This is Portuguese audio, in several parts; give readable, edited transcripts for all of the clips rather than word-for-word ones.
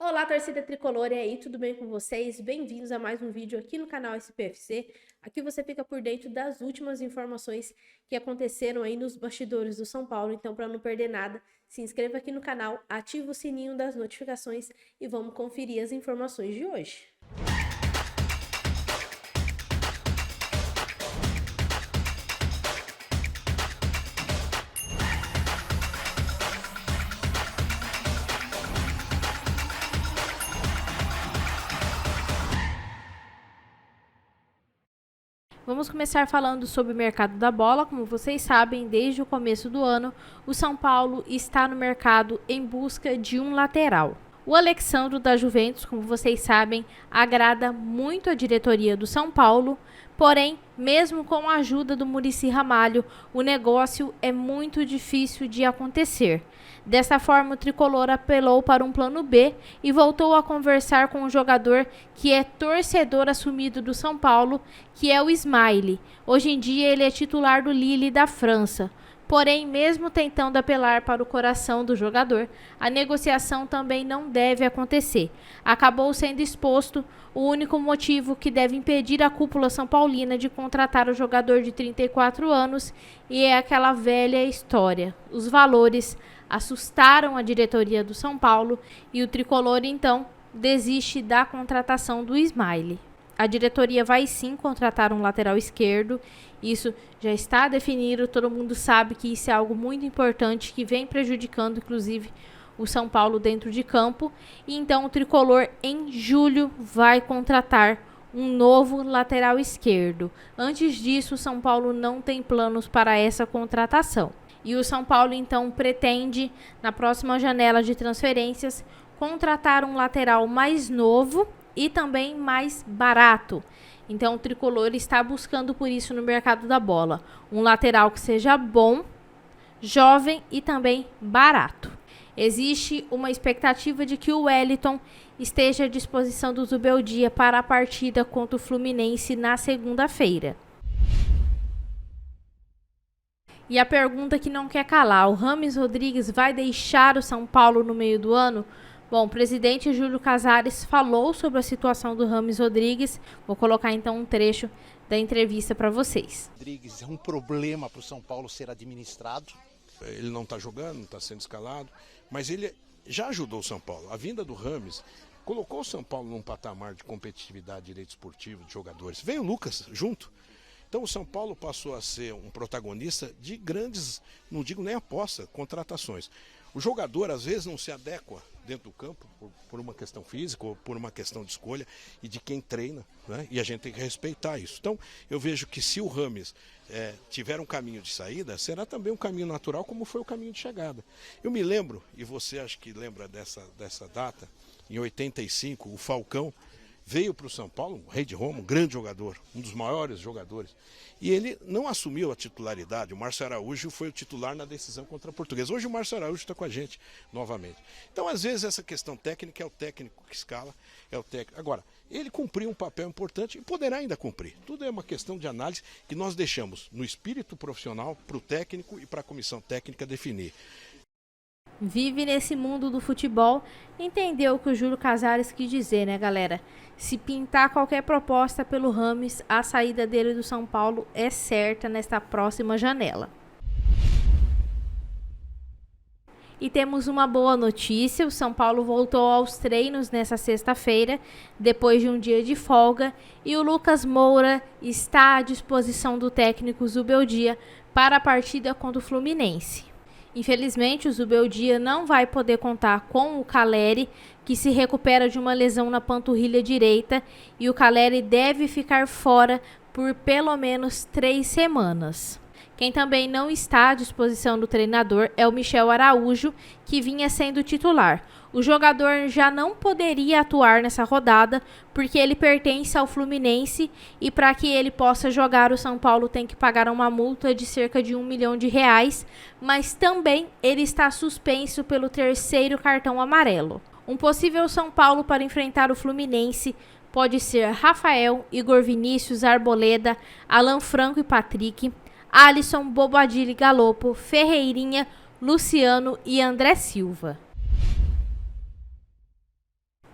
Olá, torcida tricolor, e aí, tudo bem com vocês? Bem-vindos a mais um vídeo aqui no canal SPFC. Aqui você fica por dentro das últimas informações que aconteceram aí nos bastidores do São Paulo. Então, para não perder nada, se inscreva aqui no canal, ativa o sininho das notificações e vamos conferir as informações de hoje. Vamos começar falando sobre o mercado da bola. Como vocês sabem, desde o começo do ano, o São Paulo está no mercado em busca de um lateral. O Alexandro da Juventus, como vocês sabem, agrada muito a diretoria do São Paulo, porém, mesmo com a ajuda do Muricy Ramalho, o negócio é muito difícil de acontecer. Dessa forma, o tricolor apelou para um plano B e voltou a conversar com um jogador que é torcedor assumido do São Paulo, que é o Ismaili. Hoje em dia, ele é titular do Lille da França. Porém, mesmo tentando apelar para o coração do jogador, a negociação também não deve acontecer. Acabou sendo exposto o único motivo que deve impedir a cúpula são paulina de contratar o jogador de 34 anos e é aquela velha história. Os valores assustaram a diretoria do São Paulo e o tricolor então desiste da contratação do Ismaili. A diretoria vai sim contratar um lateral esquerdo, isso já está definido, todo mundo sabe que isso é algo muito importante que vem prejudicando inclusive o São Paulo dentro de campo. E então o tricolor em julho vai contratar um novo lateral esquerdo. Antes disso, o São Paulo não tem planos para essa contratação. E o São Paulo então pretende, na próxima janela de transferências, contratar um lateral mais novo e também mais barato. Então o tricolor está buscando por isso no mercado da bola. Um lateral que seja bom, jovem e também barato. Existe uma expectativa de que o Wellington esteja à disposição do Zubeldia para a partida contra o Fluminense na segunda-feira. E a pergunta que não quer calar, o Rames Rodrigues vai deixar o São Paulo no meio do ano? Bom, o presidente Júlio Casares falou sobre a situação do Rames Rodrigues. Vou colocar então um trecho da entrevista para vocês. Rodrigues é um problema para o São Paulo ser administrado. Ele não está jogando, não está sendo escalado, mas ele já ajudou o São Paulo. A vinda do Rames colocou o São Paulo num patamar de competitividade, direito esportivo, de jogadores. Veio o Lucas junto. Então o São Paulo passou a ser um protagonista de grandes, não digo nem aposta, contratações. O jogador às vezes não se adequa dentro do campo por uma questão física ou por uma questão de escolha e de quem treina, né? E a gente tem que respeitar isso. Então eu vejo que se o Rames tiver um caminho de saída, será também um caminho natural como foi o caminho de chegada. Eu me lembro, e você acho que lembra dessa data, em 85 o Falcão veio para o São Paulo, o Rei de Roma, um grande jogador, um dos maiores jogadores. E ele não assumiu a titularidade. O Márcio Araújo foi o titular na decisão contra a Portuguesa. Hoje o Márcio Araújo está com a gente novamente. Então, às vezes, essa questão técnica é o técnico que escala, é o técnico. Agora, ele cumpriu um papel importante e poderá ainda cumprir. Tudo é uma questão de análise que nós deixamos no espírito profissional para o técnico e para a comissão técnica definir. Vive nesse mundo do futebol, entendeu o que o Júlio Casares quis dizer, né, galera? Se pintar qualquer proposta pelo Rames, a saída dele do São Paulo é certa nesta próxima janela. E temos uma boa notícia, o São Paulo voltou aos treinos nessa sexta-feira, depois de um dia de folga, e o Lucas Moura está à disposição do técnico Zubeldia para a partida contra o Fluminense. Infelizmente, o Zubeldia não vai poder contar com o Caleri, que se recupera de uma lesão na panturrilha direita, e o Caleri deve ficar fora por pelo menos 3 semanas. Quem também não está à disposição do treinador é o Michel Araújo, que vinha sendo titular. O jogador já não poderia atuar nessa rodada, porque ele pertence ao Fluminense e para que ele possa jogar, o São Paulo tem que pagar uma multa de cerca de R$1 milhão, mas também ele está suspenso pelo 3º cartão amarelo. Um possível São Paulo para enfrentar o Fluminense pode ser Rafael, Igor Vinícius, Arboleda, Alan Franco e Patrick, Alisson, Bobadilla e Galopo, Ferreirinha, Luciano e André Silva.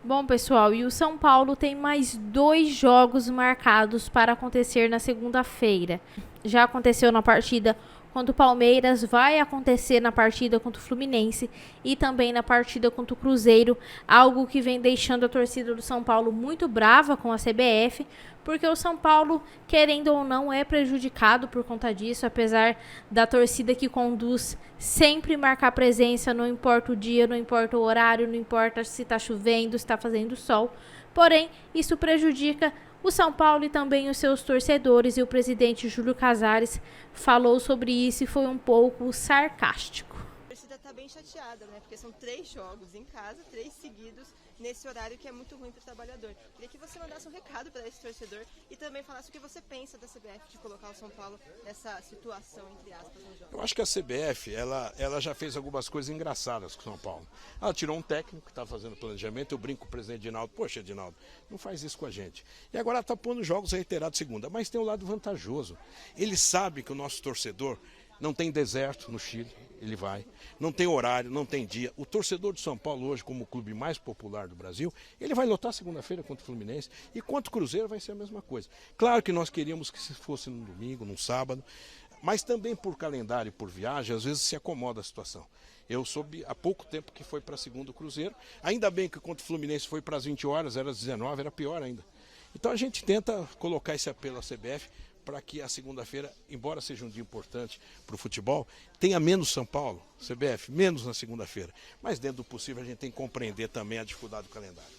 Bom, pessoal, e o São Paulo tem mais 2 jogos marcados para acontecer na segunda-feira. Já aconteceu na partida contra o Palmeiras, vai acontecer na partida contra o Fluminense e também na partida contra o Cruzeiro, algo que vem deixando a torcida do São Paulo muito brava com a CBF, porque o São Paulo, querendo ou não, é prejudicado por conta disso, apesar da torcida que conduz sempre marcar presença, não importa o dia, não importa o horário, não importa se está chovendo, se está fazendo sol. Porém, isso prejudica o São Paulo e também os seus torcedores, e o presidente Júlio Casares falou sobre isso e foi um pouco sarcástico. A torcida está bem chateada, né? Porque são 3 jogos em casa, 3 seguidos, nesse horário que é muito ruim para o trabalhador. Queria que você mandasse um recado para esse torcedor e também falasse o que você pensa da CBF de colocar o São Paulo nessa situação, entre aspas, no jogo. Eu acho que a CBF, ela já fez algumas coisas engraçadas com o São Paulo. Ela tirou um técnico que está fazendo planejamento, eu brinco com o presidente Edinaldo, poxa Edinaldo, não faz isso com a gente. E agora ela está pondo jogos reiterados segunda, mas tem um lado vantajoso. Ele sabe que o nosso torcedor não tem deserto no Chile, ele vai, não tem horário, não tem dia. O torcedor de São Paulo hoje, como o clube mais popular do Brasil, ele vai lotar segunda-feira contra o Fluminense e contra o Cruzeiro vai ser a mesma coisa. Claro que nós queríamos que se fosse no domingo, num sábado, mas também por calendário e por viagem, às vezes se acomoda a situação. Eu soube há pouco tempo que foi para segundo o Cruzeiro, ainda bem que contra o Fluminense foi para as 20 horas, era às 19, era pior ainda. Então a gente tenta colocar esse apelo à CBF para que a segunda-feira, embora seja um dia importante para o futebol, tenha menos São Paulo, CBF, menos na segunda-feira. Mas dentro do possível a gente tem que compreender também a dificuldade do calendário.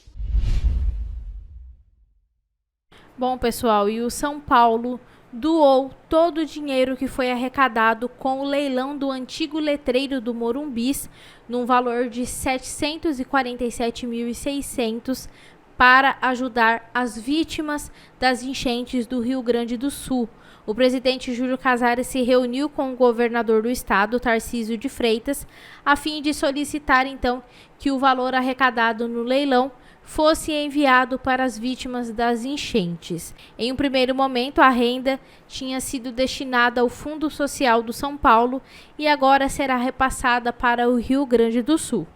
Bom, pessoal, e o São Paulo doou todo o dinheiro que foi arrecadado com o leilão do antigo letreiro do Morumbis, num valor de R$ 747.600, para ajudar as vítimas das enchentes do Rio Grande do Sul. O presidente Júlio Casares se reuniu com o governador do estado, Tarcísio de Freitas, a fim de solicitar então que o valor arrecadado no leilão fosse enviado para as vítimas das enchentes. Em um primeiro momento, a renda tinha sido destinada ao Fundo Social do São Paulo e agora será repassada para o Rio Grande do Sul.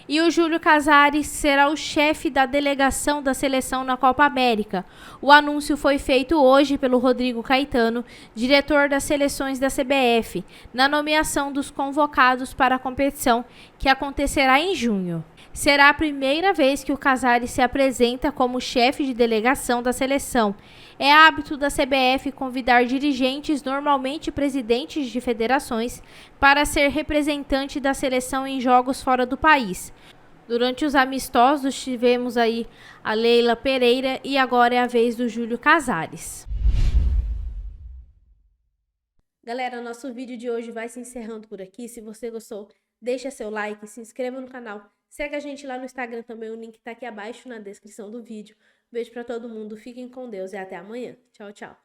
E o Júlio Casares será o chefe da delegação da seleção na Copa América. O anúncio foi feito hoje pelo Rodrigo Caetano, diretor das seleções da CBF, na nomeação dos convocados para a competição, que acontecerá em junho. Será a primeira vez que o Casares se apresenta como chefe de delegação da seleção. É hábito da CBF convidar dirigentes, normalmente presidentes de federações, para ser representante da seleção em jogos fora do país. Durante os amistosos tivemos aí a Leila Pereira e agora é a vez do Júlio Casares. Galera, o nosso vídeo de hoje vai se encerrando por aqui. Se você gostou, deixa seu like, se inscreva no canal, segue a gente lá no Instagram também, o link tá aqui abaixo na descrição do vídeo. Beijo pra todo mundo, fiquem com Deus e até amanhã. Tchau, tchau.